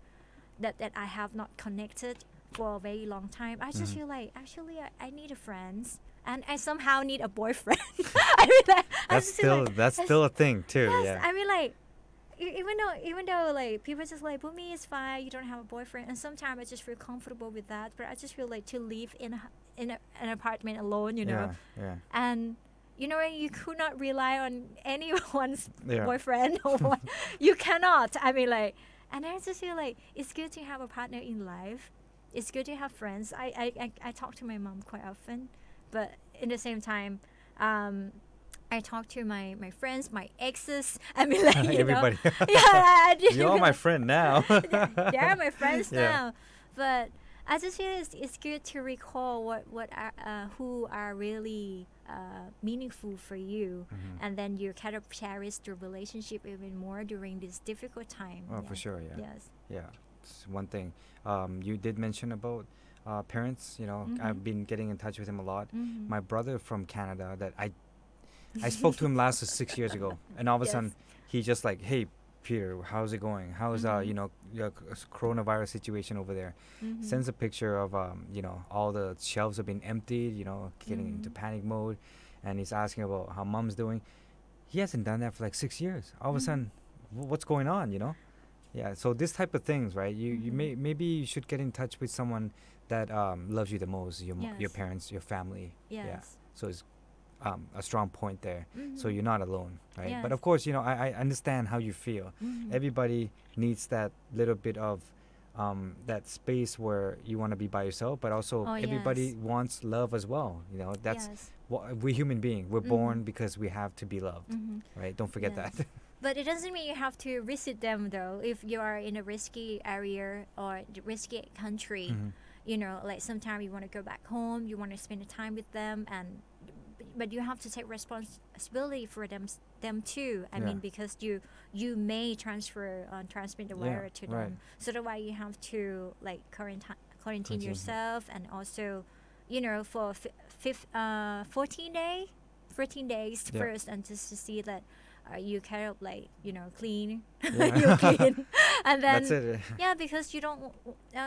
that I have not connected for a very long time. I just feel like actually I need a friends. And I somehow need a boyfriend. I mean, like, I That's just feel still that's still a thing too. yes, Yeah. I mean like even though like people just like Bhummy is fine, you don't have a boyfriend, and sometimes I just feel comfortable with that. But I just feel like to live in an apartment alone, Yeah. Yeah. and you could not rely on anyone's Yeah. boyfriend or what. You cannot. I mean like, and I just feel like it's good to have a partner in life. It's good to have friends. I talk to my mom quite often, but in the same time, I talk to my friends, my exes. I mean, like, Everybody. I did. You're all my friend now. They are my friends Yeah. now. But I just feel it's good to recall what are, who are really meaningful for you, and then you kind of cherish the relationship even more during this difficult time. Oh, for sure. Yeah. Yes. Yeah, it's one thing. You did mention about parents. I've been getting in touch with him a lot. My brother from Canada, that I spoke to him last 6 years ago, and all of a Yes. sudden he just like, hey, Peter, how's it going? How's your coronavirus situation over there? Sends a picture of all the shelves have been emptied. Getting into panic mode, and he's asking about how mom's doing. He hasn't done that for like 6 years. All of a sudden, what's going on? Yeah. So this type of things, right? You maybe you should get in touch with someone that loves you the most. Your Yes. parents, your family. Yeah. Yes. So it's a strong point there. So you're not alone, right? But Yes. of course, I understand how you feel. Everybody needs that little bit of that space where you want to be by yourself, but also Oh, everybody yes. wants love as well. That's Yes. what we're human beings. We're born because we have to be loved, right? Don't forget Yes. that. But it doesn't mean you have to visit them though. If you are in a risky area or the risky country, like sometimes you want to go back home, you want to spend the time with them, but you have to take responsibility for them too. I Yeah. mean, because you may transmit the Yeah, virus to them. right. So that's why you have to like quarantine Quarantine. yourself, and also, for 14 days Yeah. first, and just to see that you kind of like clean, Yeah. you clean, and then That's it. yeah, because you don't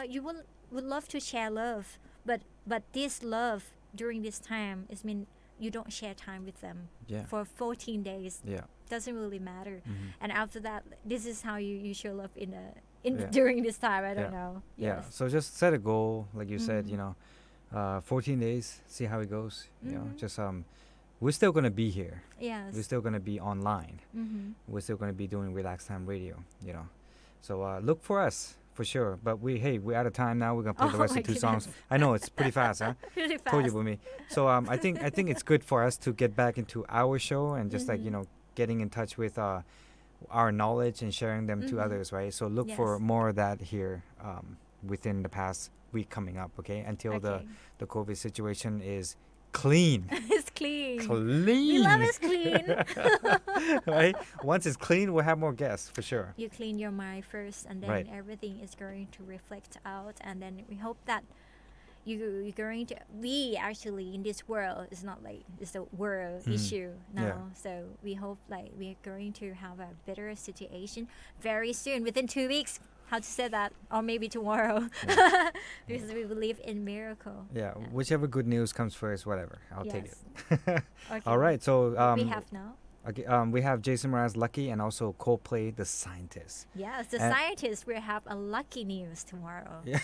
you would love to share love, but this love during this time is mean you don't share time with them Yeah. for 14 days. Yeah. Doesn't really matter. Mhm. And after that, this is how you show love Yeah. during this time. I don't Yeah. know. Yeah. Yes. So just set a goal, like you said. Mhm. 14 days. See how it goes. Mhm. Just we're still gonna be here. Yes. We're still gonna be online. Mm-hmm. We're still gonna be doing Relax Time Radio. So look for us for sure. But we're out of time now. We're gonna play the Oh rest my of two songs. goodness. I know it's pretty fast, huh? Really fast. Told you, Bhummy. So I think it's good for us to get back into our show and just like Mhm. getting in touch with our knowledge and sharing them to Mhm. others, right? So look for Yes. more of that here within the past week coming up, okay? Until Okay. the COVID situation is clean. It's clean. Clean. We love it's clean. Right? Once it's clean, we'll have more guests for sure. You clean your mind first, and then Right. everything is going to reflect out, and then we hope that you're going to, we actually in this world, it's not like it's a world issue now. Yeah. So we hope like we are going to have a better situation very soon, within 2 weeks. How to say that, or maybe tomorrow, because we believe in miracle. Yeah, whichever good news comes first, whatever. I'll take it. Okay. All right, so We have now. okay, we have Jason Mraz, Lucky, and also Coldplay, The Scientist. Yes, the And- scientists will have a lucky news tomorrow. Yeah.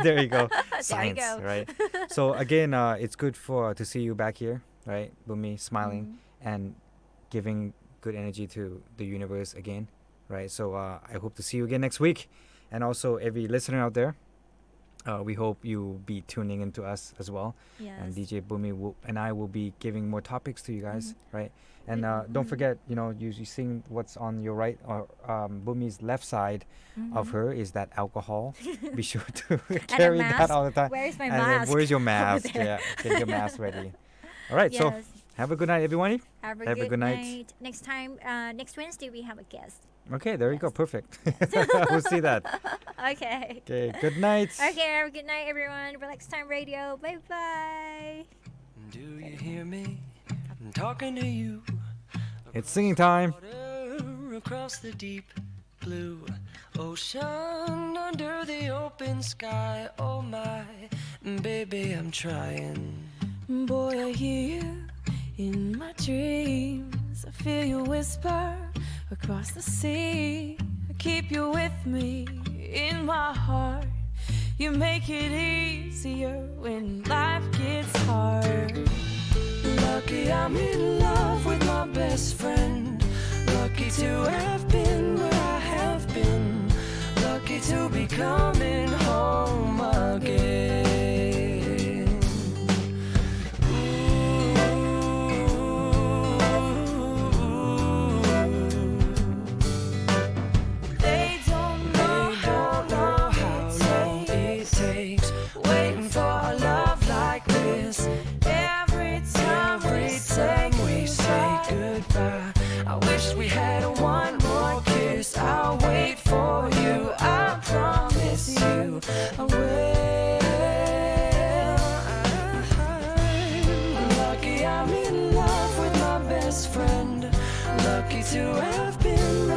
There you go. There you Science, go. right? So again, it's good for to see you back here, right? Bhummy smiling and giving good energy to the universe again, right? So I hope to see you again next week, and also every listener out there. We hope you be tuning into us as well, Yes. and DJ Bhummy and I will be giving more topics to you guys, right? And Mhm. don't forget, you seeing what's on your right or Bhummy's left side of her is that alcohol. Be sure to carry that mask. all the time. Where is my And then mask? where's your Over mask? there. Yeah, get your mask ready. All right, so Yes. have a good night, everyone. Have have a good night. Next time, next Wednesday we have a guest. Okay, there you go. Yes. Perfect. We'll see that. Okay. Okay, good night. Okay. Have a good night, everyone. Relax Time Radio. Bye bye. Do you hear me? I'm talking to you. It's singing time. Water across the deep blue ocean, under the open sky. Oh my, baby, I'm trying. Boy, I hear you in my dreams. I feel you whisper across the sea. I keep you with me in my heart. You make it easier when life gets hard. Lucky I'm in love with my best friend. Lucky to have been where I have been. Lucky to be coming home again. They don't know how long it takes waiting for a love like this. every time Every time we say goodbye, I wish we had one more kiss. I'll wait for you, I promise you I will. I'm lucky I'm in love with my best friend. Lucky to have been